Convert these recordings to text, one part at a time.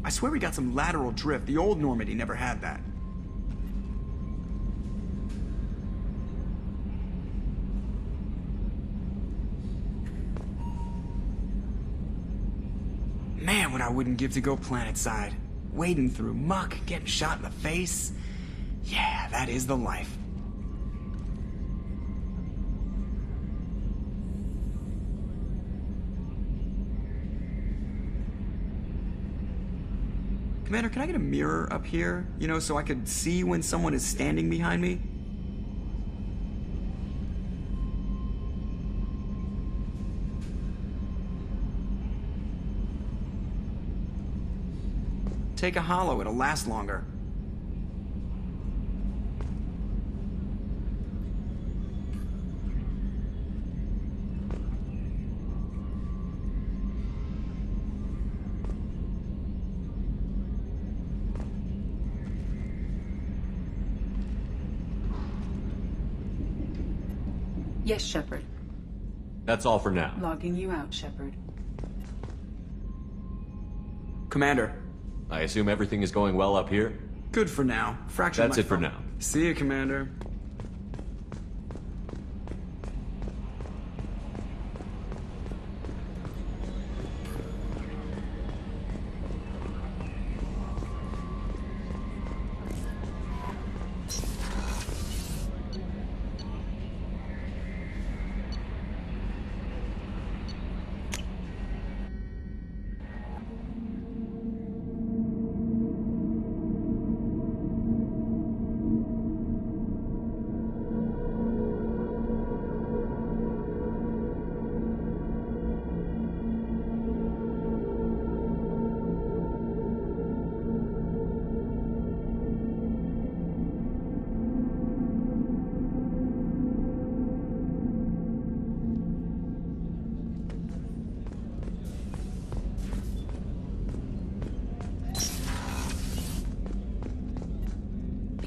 I swear we got some lateral drift. The old Normandy never had that. Man, what I wouldn't give to go planetside. Wading through muck, getting shot in the face. Yeah, that is the life. Commander, can I get a mirror up here? You know, so I could see when someone is standing behind me? Take a hollow, it'll last longer. Yes, Shepard. That's all for now. Logging you out, Shepard. Commander. I assume everything is going well up here? Good for now. Fractured That's my it for phone. now. See you, Commander.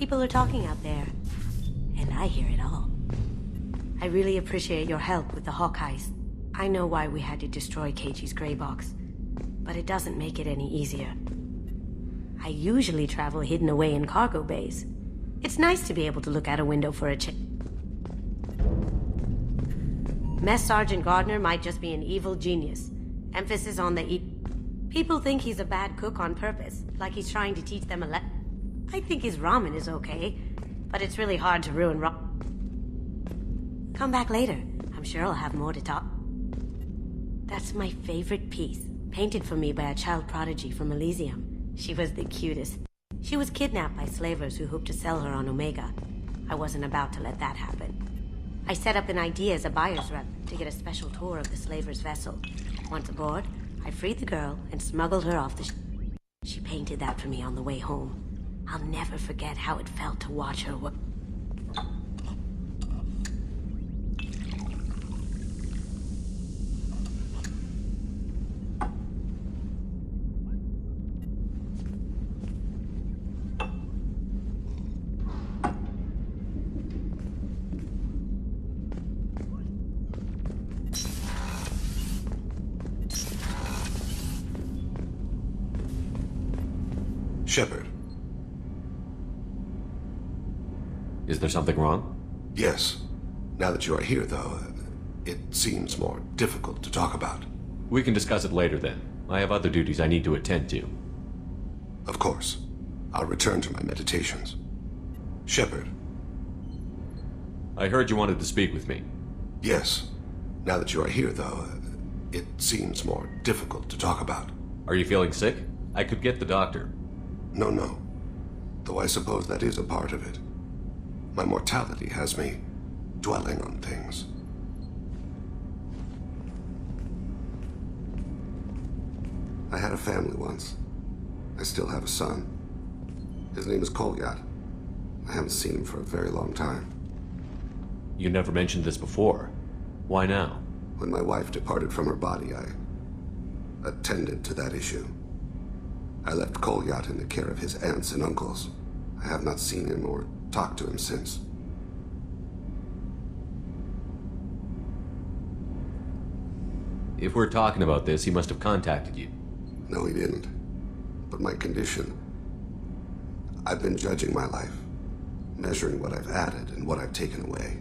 People are talking out there, and I hear it all. I really appreciate your help with the Hawkeyes. I know why we had to destroy KG's gray box, but it doesn't make it any easier. I usually travel hidden away in cargo bays. It's nice to be able to look out a window for a Mess Sergeant Gardner might just be an evil genius. Emphasis on the People think he's a bad cook on purpose, like he's trying to teach them a lesson. I think his ramen is okay, but it's really hard to ruin Come back later. I'm sure I'll have more to talk. That's my favorite piece, painted for me by a child prodigy from Elysium. She was the cutest. She was kidnapped by slavers who hoped to sell her on Omega. I wasn't about to let that happen. I set up an idea as a buyer's rep to get a special tour of the slaver's vessel. Once aboard, I freed the girl and smuggled her off the She painted that for me on the way home. I'll never forget how it felt to watch her work. Shepard. Is there something wrong? Yes. Now that you are here, though, it seems more difficult to talk about. We can discuss it later then. I have other duties I need to attend to. Of course. I'll return to my meditations. Shepard. I heard you wanted to speak with me. Yes. Now that you are here, though, it seems more difficult to talk about. Are you feeling sick? I could get the doctor. No. Though I suppose that is a part of it. My mortality has me dwelling on things. I had a family once. I still have a son. His name is Kolyat. I haven't seen him for a very long time. You never mentioned this before. Why now? When my wife departed from her body, I attended to that issue. I left Kolyat in the care of his aunts and uncles. I have not seen him or talked to him since. If we're talking about this, he must have contacted you. No, he didn't. but my condition... I've been judging my life, measuring what I've added and what I've taken away.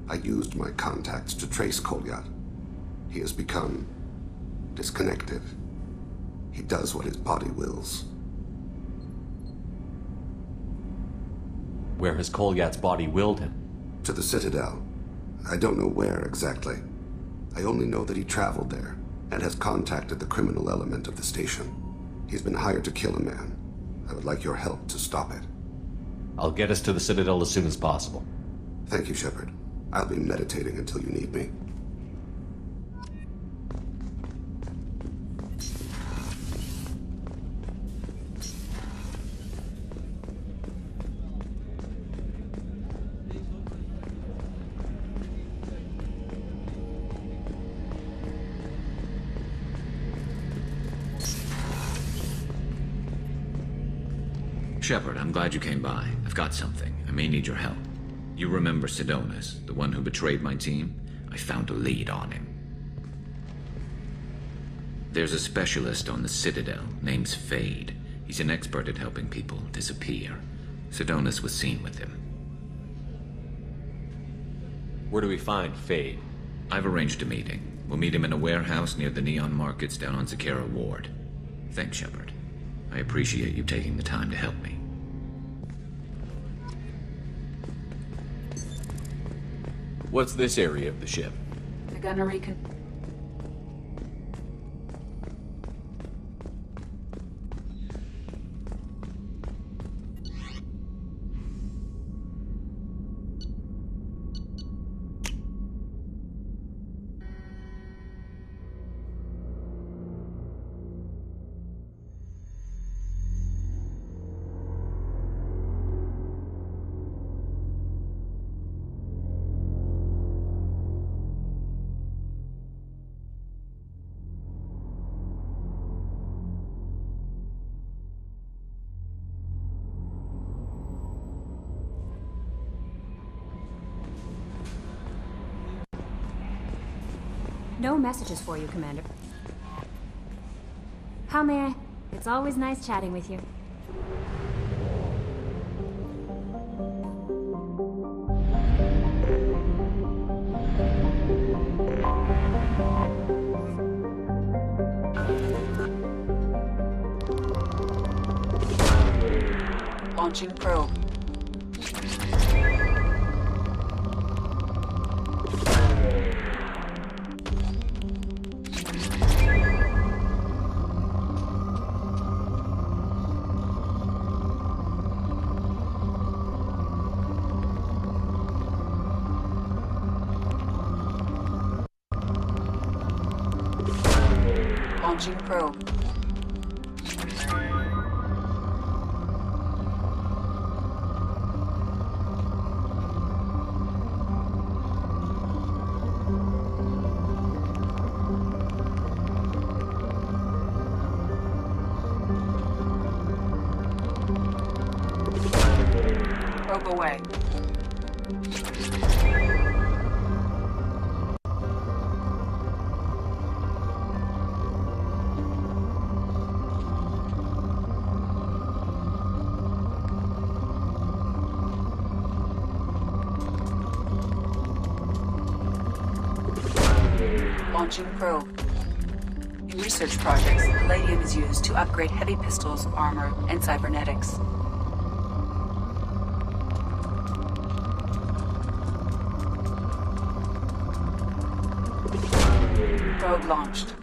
I used my contacts to trace Kolyat. He has become disconnected. He does what his body wills. Where has Kolyat's body willed him? To the Citadel. I don't know where exactly. I only know that he traveled there and has contacted the criminal element of the station. He's been hired to kill a man. I would like your help to stop it. I'll get us to the Citadel as soon as possible. Thank you, Shepard. I'll be meditating until you need me. Shepard, I'm glad you came by. I've got something. I may need your help. You remember Sidonis, the one who betrayed my team? I found a lead on him. There's a specialist on the Citadel, name's Fade. He's an expert at helping people disappear. Sidonis was seen with him. Where do we find Fade? I've arranged a meeting. We'll meet him in a warehouse near the Neon Markets down on Zakera Ward. Thanks, Shepard. I appreciate you taking the time to help me. What's this area of the ship? The gunnery No messages for you, Commander. How may I? It's always nice chatting with you. launching probe. Launching probe. Probe away. Launching probe. In research projects, palladium is used to upgrade heavy pistols, armor, and cybernetics. Probe launched.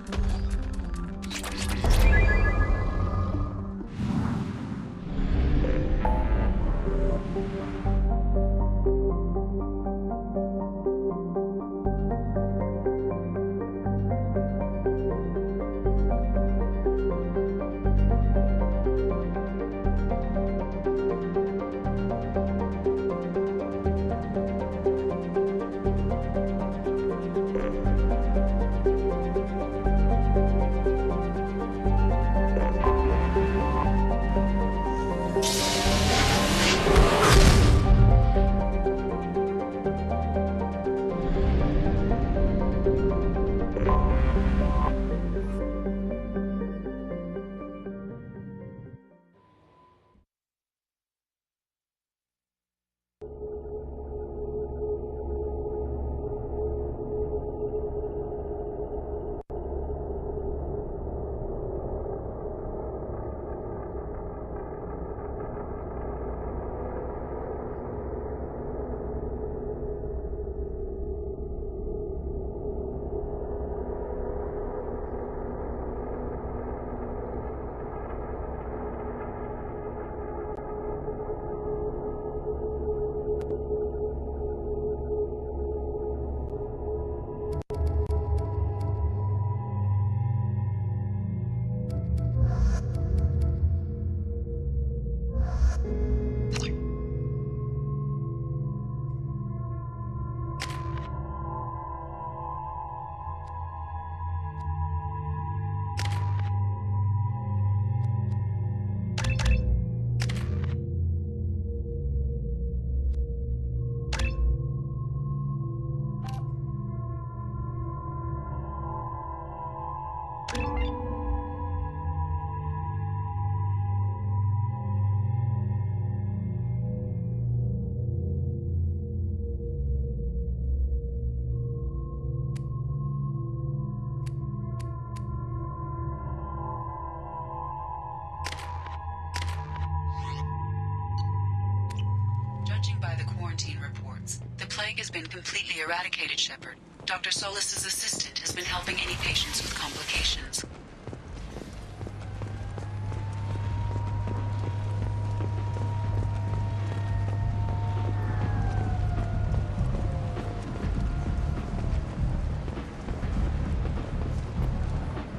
Judging by the quarantine reports, the plague has been completely eradicated, Shepard. Dr. Solis's assistant has been helping any patients with complications.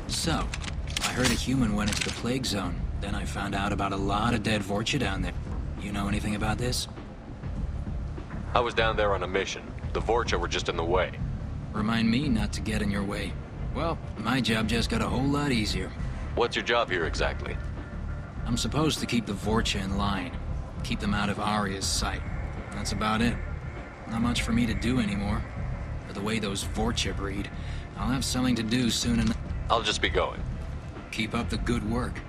So, I heard a human went into the plague zone. Then I found out about a lot of dead Vorcha down there. You know anything about this? I was down there on a mission. The Vorcha were just in the way. Remind me not to get in your way. Well, my job just got a whole lot easier. What's your job here exactly? I'm supposed to keep the Vorcha in line. Keep them out of Arya's sight. That's about it. Not much for me to do anymore. But the way those Vorcha breed, I'll have something to do soon enough. I'll just be going. Keep up the good work.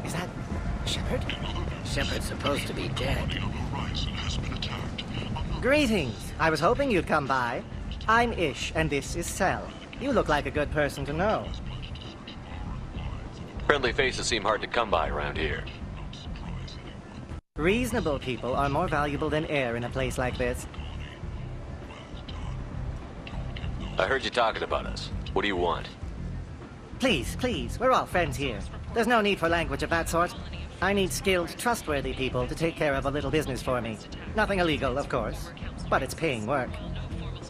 Is that Shepard? Shepard's supposed to be dead. Greetings. I was hoping you'd come by. I'm Ish, and this is Cell. You look like a good person to know. Friendly faces seem hard to come by around here. Reasonable people are more valuable than air in a place like this. I heard you talking about us. What do you want? Please, please, we're all friends here. There's no need for language of that sort. I need skilled, trustworthy people to take care of a little business for me. Nothing illegal, of course, but it's paying work.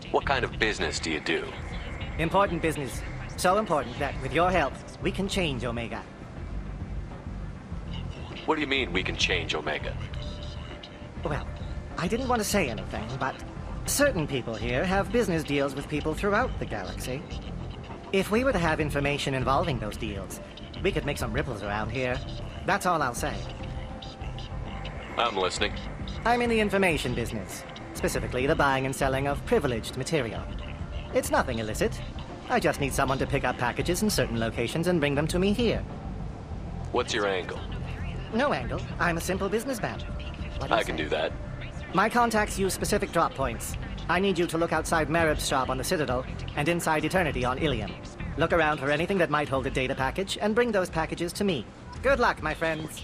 What kind of business do you do? Important business. So important that, with your help, we can change Omega. What do you mean we can change Omega? Well, I didn't want to say anything, but certain people here have business deals with people throughout the galaxy. If we were to have information involving those deals, we could make some ripples around here. That's all I'll say. I'm listening. I'm in the information business, specifically the buying and selling of privileged material. It's nothing illicit. I just need someone to pick up packages in certain locations and bring them to me here. What's your angle? No angle. I'm a simple businessman. I can do that. My contacts use specific drop points. I need you to look outside Merib's shop on the Citadel and inside Eternity on Ilium. Look around for anything that might hold a data package and bring those packages to me. Good luck, my friends.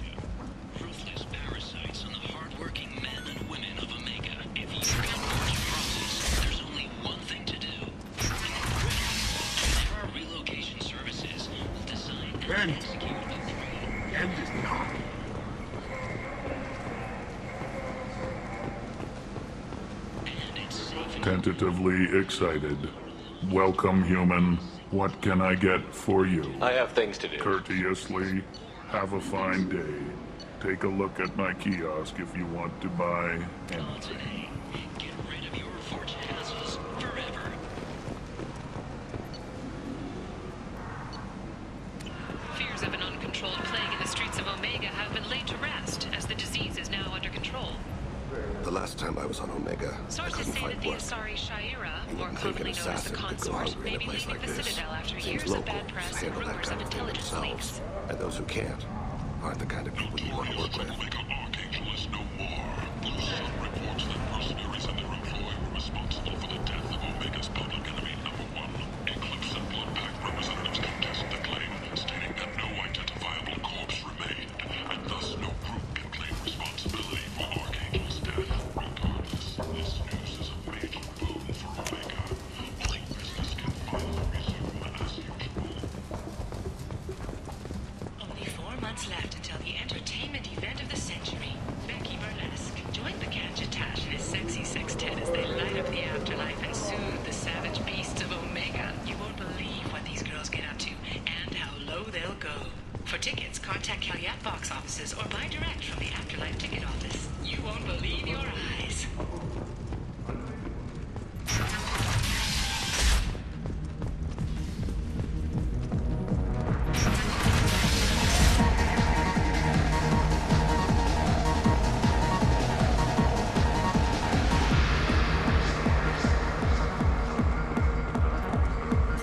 Ruthless parasites on the hardworking men and women of Omega. If you can process, there's only one thing to do. There are relocation services designed and executed. Tentatively excited. Welcome, human. What can I get for you? I have things to do. Courteously, have a fine day. Take a look at my kiosk if you want to buy anything. Get rid of your Vorcha hassles forever. Fears of an uncontrolled plague in the streets of Omega have been laid to rest, as the disease is now under control. The last time I was on Omega, I Sources couldn't say that find the work. Asari Shaira, You more wouldn't think an commonly known as the assassin could go Consort, hungry in may a be place leaving like the this. Citadel after Seems years of locals bad press and handle that rumors of kind of thing intelligence themselves. leaks. And those who can't aren't the kind of people you want to work with. Archangel is no more. The Lord reports that mercenaries and their employ were responsible for the death of Omega's public enemy #1. Eclipse and Bloodpack representatives contest the claim, stating that no identifiable corpse remained, and thus no group can claim responsibility for Archangel's death. Regardless, this news is a major boon for Omega. Business can finally resume as usual. Only 4 months left until the entertainment event of the century. Calyat box offices or buy direct from the Afterlife ticket office. You won't believe your eyes.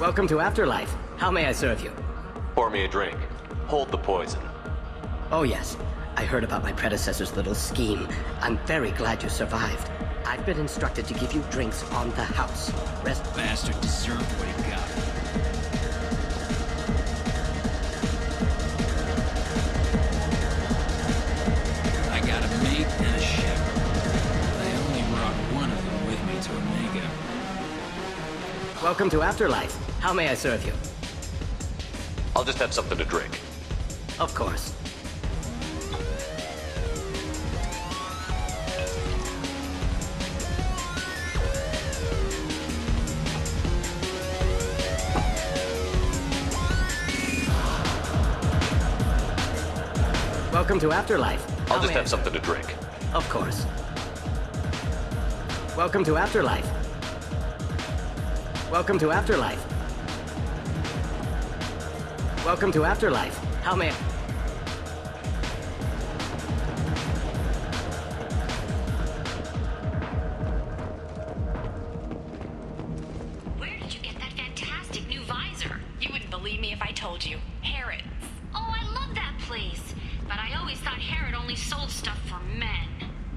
Welcome to Afterlife. How may I serve you? Pour me a drink. Hold the poison. Oh yes, I heard about my predecessor's little scheme. I'm very glad you survived. I've been instructed to give you drinks on the house. Rest... Bastard deserved what he got. I got a mate and a ship. I only brought one of them with me to Omega. Welcome to Afterlife. How may I serve you? I'll just have something to drink. Of course. Welcome to Afterlife. I'll just have something to drink. Of course. Welcome to Afterlife. Welcome to Afterlife. Welcome to Afterlife. How may I... Where did you get that fantastic new visor? You wouldn't believe me if I told you. Harrods. Oh, I love that place. But I always thought Harrod only sold stuff for men.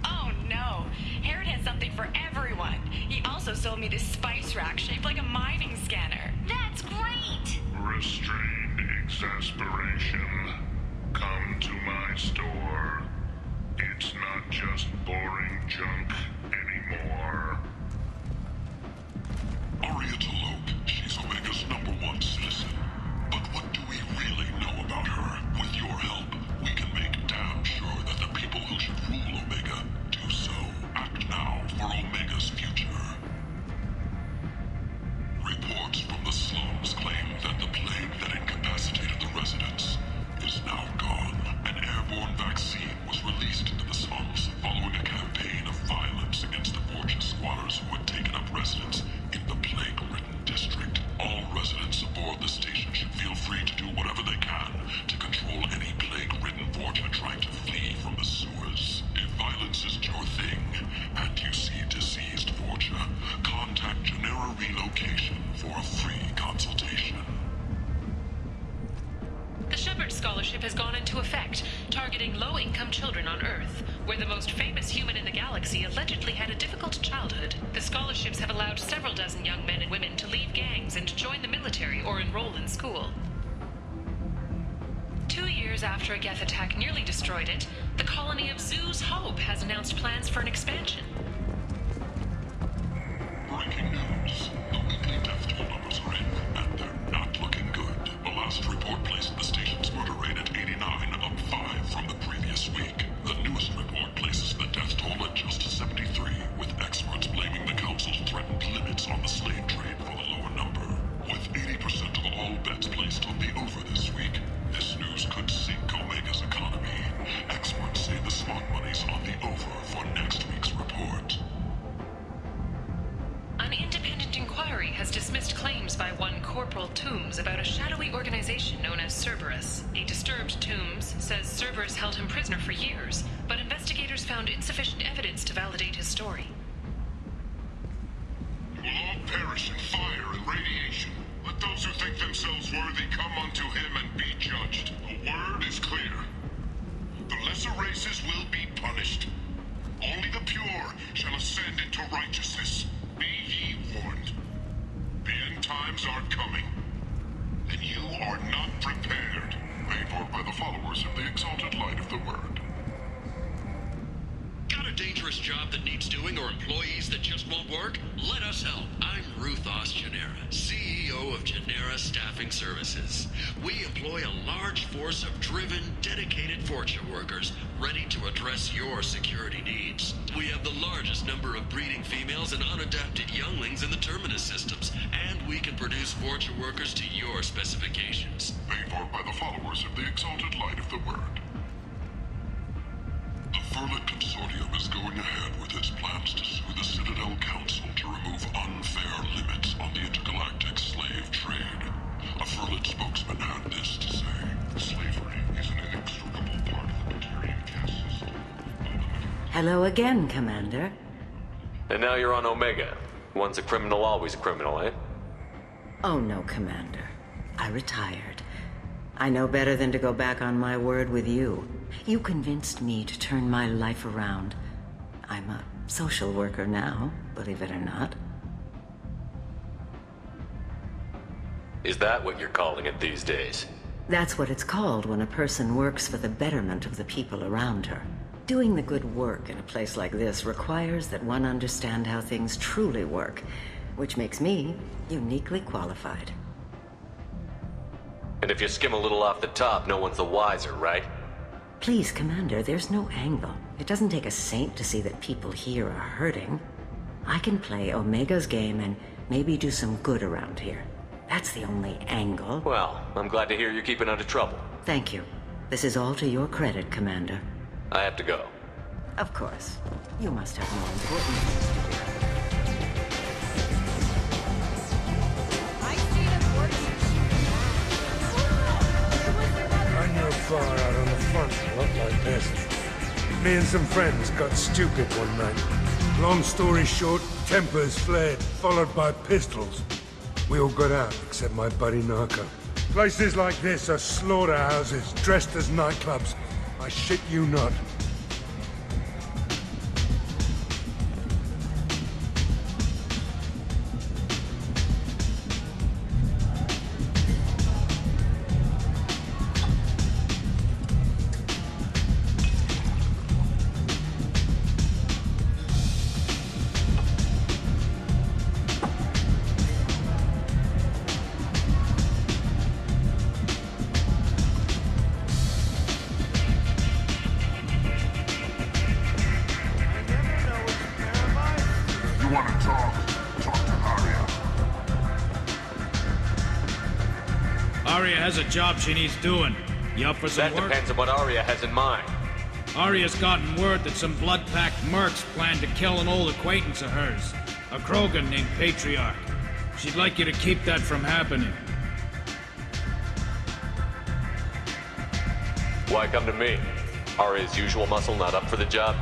Oh no, Harrod has something for everyone. He also sold me this spice rack shaped like a mining scanner. That's great! Restrained exasperation. Come to my store. It's not just boring junk anymore. Aria Taloke, she's Omega's #1 citizen. But what do we really know about her? With your help, we can make damn sure that the people who should rule Omega do so. Act now for Omega's future. Reports from the slums claim that the plague that incapacitated the residents is now gone. An airborne vaccine was released into the slums following a campaign of violence against the Vorcha squatters who had taken up residence in the plague-ridden district. All residents aboard the station should feel free to do whatever they can to control any plague-ridden Vorcha trying to flee from the sewers. If violence isn't your thing, and you see diseased Vorcha, contact Genera Relocation for a free consultation. The Shepard Scholarship has gone into effect, targeting low-income children on Earth, where the most famous human in the galaxy allegedly had a difficult childhood. The scholarships have allowed several dozen young men and women to leave gangs and join the military or enroll in school. 2 years after a Geth attack nearly destroyed it, the colony of Zoo's Hope has announced plans for an expansion. Breaking news. The weekly death toll numbers are in, and they're not looking good. The last report placed the station's murder rate at 89, up 5 from the previous week. The newest report places the death toll at just 73, with experts blaming the Council's threatened limits on the slave trade for the lower number. With 80% of all bets placed on the over this week, this news could sink Omega's economy. Experts say the smart money's on the over for next week's report. An independent inquiry has dismissed claims by one Corporal Toombs about a shadowy organization known as Cerberus. A disturbed Toombs says Cerberus held him prisoner for years, but investigators found insufficient evidence to validate his story. Will all perish in fire and radiation. Let those who think themselves worthy come unto him and be judged. The word is clear. The lesser races will be punished. Only the pure shall ascend into righteousness. Be ye warned. The end times are coming, and you are not prepared. Paid for by the followers of the exalted light of the word. Got a dangerous job that needs doing or employees that just won't work? Let us help. I'm Ruth Genera, CEO of Genera Express Staffing Services. We employ a large force of driven, dedicated Vorcha workers ready to address your security needs. We have the largest number of breeding females and unadapted younglings in the Terminus systems, and we can produce Vorcha workers to your specifications. Paid for by the followers of the exalted light of the Word. The Furlet Consortium is going ahead with its plans to sue the Citadel Council to remove unfair limits on the intergalactic slave trade. A Furlet spokesman had this to say. Slavery is an inextricable part of the Batarian caste system. Hello again, Commander. And now you're on Omega. Once a criminal, always a criminal, eh? Oh no, Commander. I retired. I know better than to go back on my word with you. You convinced me to turn my life around. I'm a social worker now, believe it or not. Is that what you're calling it these days? That's what it's called when a person works for the betterment of the people around her. Doing the good work in a place like this requires that one understand how things truly work, which makes me uniquely qualified. And if you skim a little off the top, no one's the wiser, right? Please, Commander, there's no angle. It doesn't take a saint to see that people here are hurting. I can play Omega's game and maybe do some good around here. That's the only angle. Well, I'm glad to hear you're keeping out of trouble. Thank you. This is all to your credit, Commander. I have to go. Of course. You must have more important things to do. I know far out on the front, a lot like this. Me and some friends got stupid one night. Long story short, tempers flared, followed by pistols. We all got out, except my buddy Narco. Places like this are slaughterhouses, dressed as nightclubs. I shit you not. Has a job she needs doing. You up for some work? That depends on what Arya has in mind. Arya's gotten word that some blood-packed mercs plan to kill an old acquaintance of hers, a Krogan named Patriarch. She'd like you to keep that from happening. Why come to me? Arya's usual muscle not up for the job?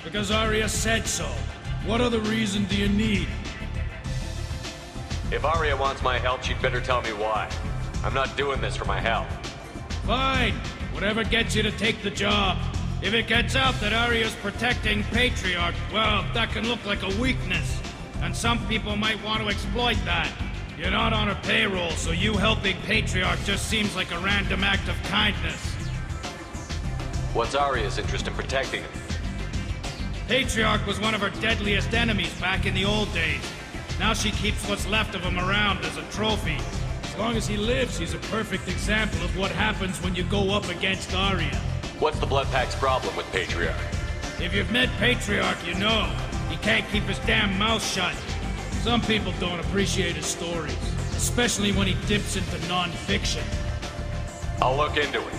Because Arya said so. What other reason do you need? If Arya wants my help, she'd better tell me why. I'm not doing this for my health. Fine. Whatever gets you to take the job. If it gets out that Arya's protecting Patriarch, well, that can look like a weakness. And some people might want to exploit that. You're not on her payroll, so you helping Patriarch just seems like a random act of kindness. What's Arya's interest in protecting him? Patriarch was one of her deadliest enemies back in the old days. Now she keeps what's left of him around as a trophy. As long as he lives, he's a perfect example of what happens when you go up against Arya. What's the Bloodpack's problem with Patriarch? If you've met Patriarch, you know. He can't keep his damn mouth shut. Some people don't appreciate his stories, especially when he dips into non-fiction. I'll look into it.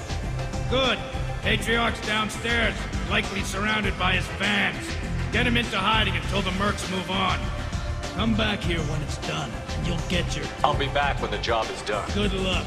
Good. Patriarch's downstairs, likely surrounded by his fans. Get him into hiding until the mercs move on. Come back here when it's done, and you'll get your... I'll be back when the job is done. Good luck.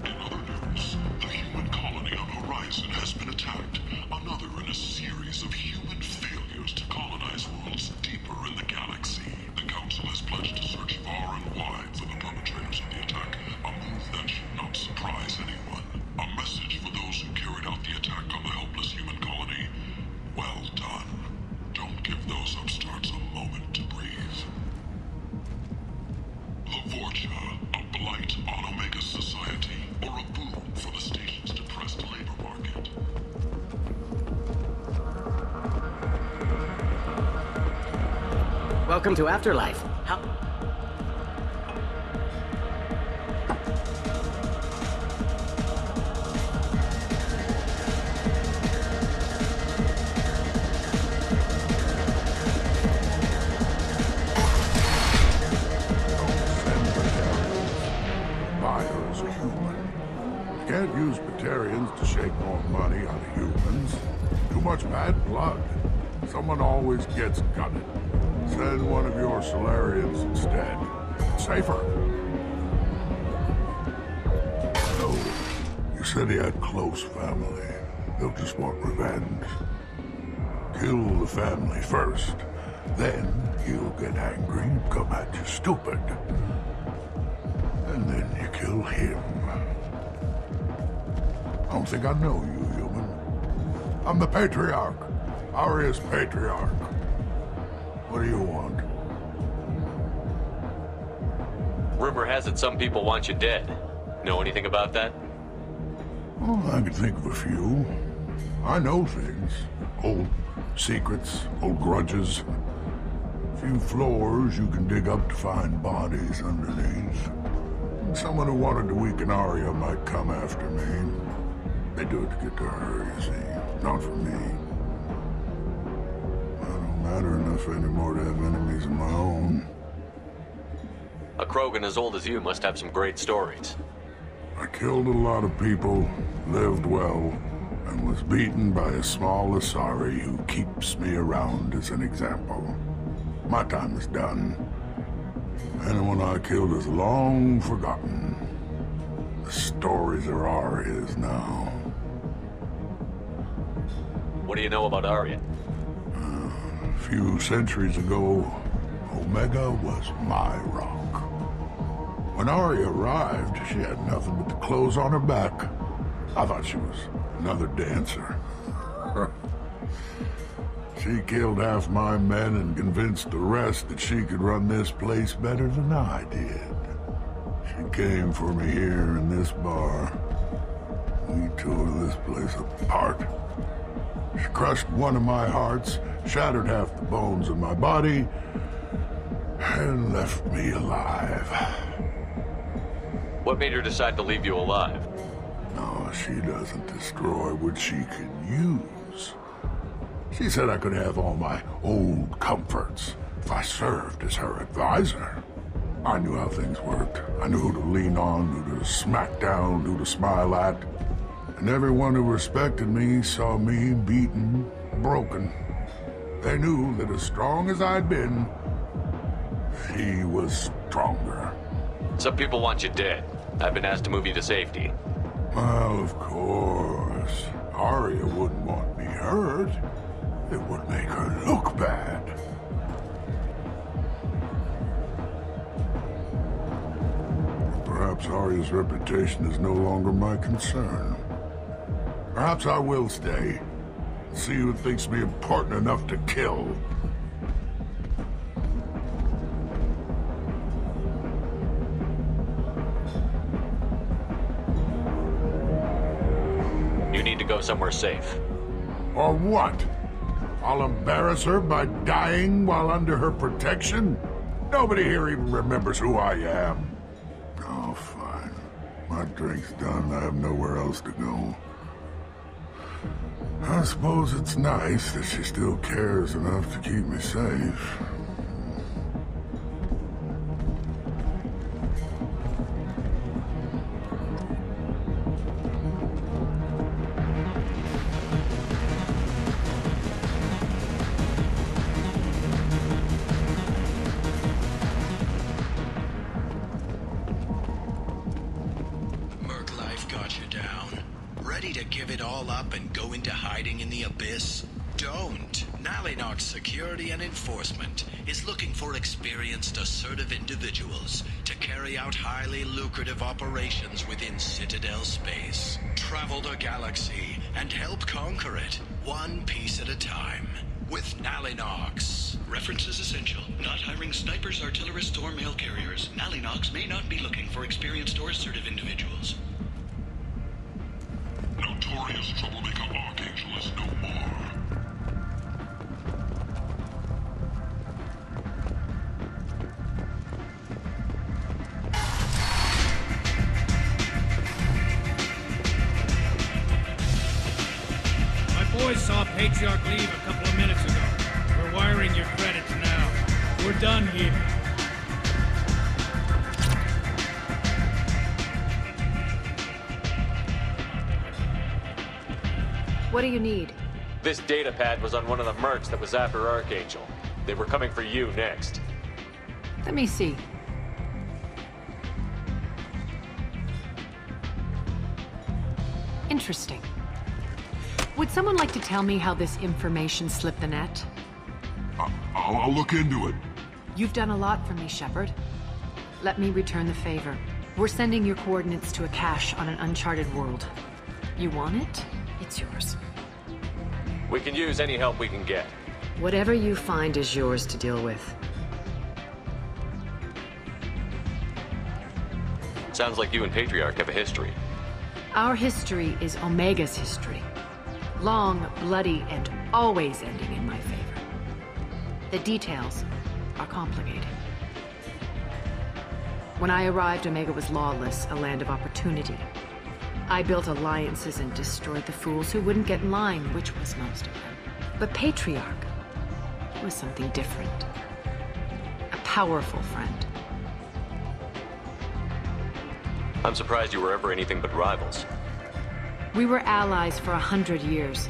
In other news, the human colony on Horizon has been attacked. Another in a series of human failures to colonize worlds deeper in the galaxy. The Council has pledged to search far and wide for the perpetrators of the attack, a move that should not surprise anyone. A message for those who carried out the attack on the helpless human colony. Well done. Don't give those upstarts a moment to breathe. The Vorcha, a blight on Omega's society, or a boon for the station's depressed labor market. Welcome to Afterlife. How... Buyers are human. You can't use Batarians to shake more money out of humans. Too much bad blood. Someone always gets gutted. Send one of your Solarians instead. Safer. No. You said he had close family. They'll just want revenge. Kill the family first. Then he'll get angry and come at you stupid. And then you kill him. I don't think I know you, human. I'm the Patriarch. Aria's Patriarch. What do you want? Rumor has it some people want you dead. Know anything about that? Oh, I can think of a few. I know things. Old secrets, old grudges. A few floors you can dig up to find bodies underneath. Someone who wanted to weaken Aria might come after me. They do it to get to her, you see. Not for me. I don't matter enough anymore to have enemies of my own. A Krogan as old as you must have some great stories. I killed a lot of people, lived well, and was beaten by a small Asari who keeps me around as an example. My time is done. Anyone I killed is long forgotten. The stories are Aria's now. What do you know about Aria? A few centuries ago, Omega was my rock. When Aria arrived, she had nothing but the clothes on her back. I thought she was another dancer. She killed half my men and convinced the rest that she could run this place better than I did. She came for me here in this bar. We tore this place apart. She crushed one of my hearts, shattered half the bones in my body, and left me alive. What made her decide to leave you alive? No, she doesn't destroy what she can use. She said I could have all my old comforts if I served as her advisor. I knew how things worked. I knew who to lean on, who to smack down, who to smile at. And everyone who respected me saw me beaten, broken. They knew that as strong as I'd been, she was stronger. Some people want you dead. I've been asked to move you to safety. Well, of course. Aria wouldn't want me hurt. It would make her look bad. Perhaps Aria's reputation is no longer my concern. Perhaps I will stay. See who thinks me important enough to kill. You need to go somewhere safe. Or what? I'll embarrass her by dying while under her protection? Nobody here even remembers who I am. Oh, fine. My drink's done. I have nowhere else to go. I suppose it's nice that she still cares enough to keep me safe. Security and Enforcement is looking for experienced, assertive individuals to carry out highly lucrative operations within Citadel space. Travel the galaxy and help conquer it, one piece at a time. With Nalinox. Reference is essential. Not hiring snipers, artillerists, or mail carriers. Nalinox may not be looking for experienced or assertive individuals. Notorious troublemaker Archangel is no more. boys saw Patriarch leave a couple of minutes ago. We're wiring your credits now. We're done here. What do you need? This data pad was on one of the mercs that was after Archangel. They were coming for you next. Let me see. Interesting. Would someone like to tell me how this information slipped the net? I'll look into it. You've done a lot for me, Shepard. Let me return the favor. We're sending your coordinates to a cache on an uncharted world. You want it? It's yours. We can use any help we can get. Whatever you find is yours to deal with. Sounds like you and Patriarch have a history. Our history is Omega's history. Long, bloody, and always ending in my favor. The details are complicated. When I arrived, Omega was lawless, a land of opportunity. I built alliances and destroyed the fools who wouldn't get in line, which was most of them. But Patriarch was something different. A powerful friend. I'm surprised you were ever anything but rivals. We were allies for 100 years.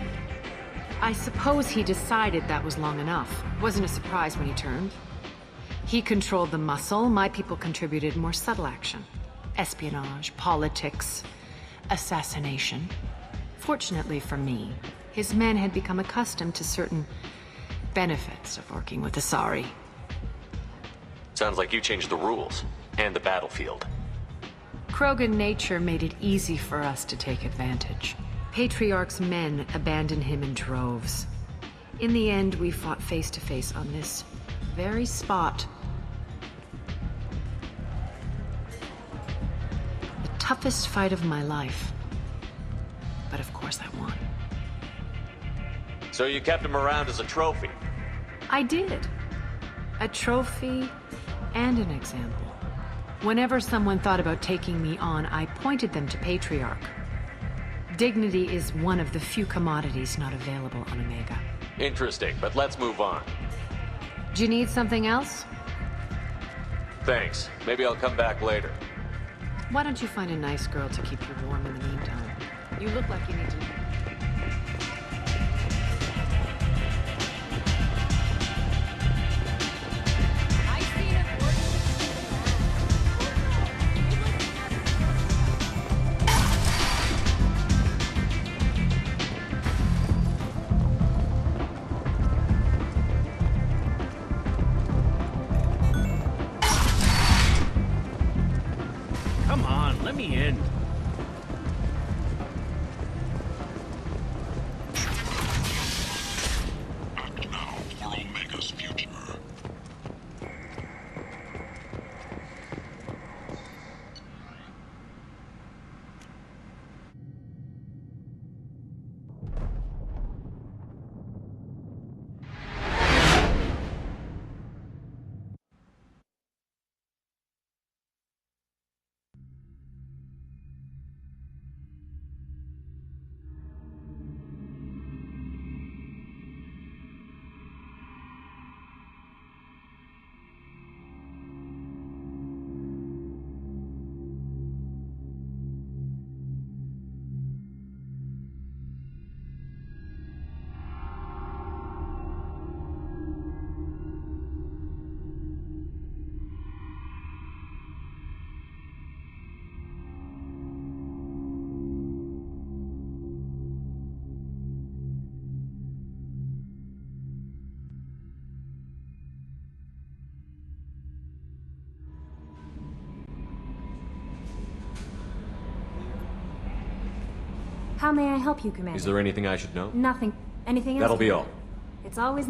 I suppose he decided that was long enough. Wasn't a surprise when he turned. He controlled the muscle, my people contributed more subtle action. Espionage, politics, assassination. Fortunately for me, his men had become accustomed to certain benefits of working with Asari. Sounds like you changed the rules, and the battlefield. Krogan nature made it easy for us to take advantage. Patriarch's men abandoned him in droves. In the end, we fought face to face on this very spot. The toughest fight of my life. But of course I won. So you kept him around as a trophy? I did. A trophy and an example. Whenever someone thought about taking me on, I pointed them to Patriarch. Dignity is one of the few commodities not available on Omega. Interesting, but let's move on. Do you need something else? Thanks. Maybe I'll come back later. Why don't you find a nice girl to keep you warm in the meantime? You look like you need to... Come on, let me in. Act now for Omega's future. How may I help you, Commander? Is there anything I should know? Nothing. Anything else? That'll be all. It's always...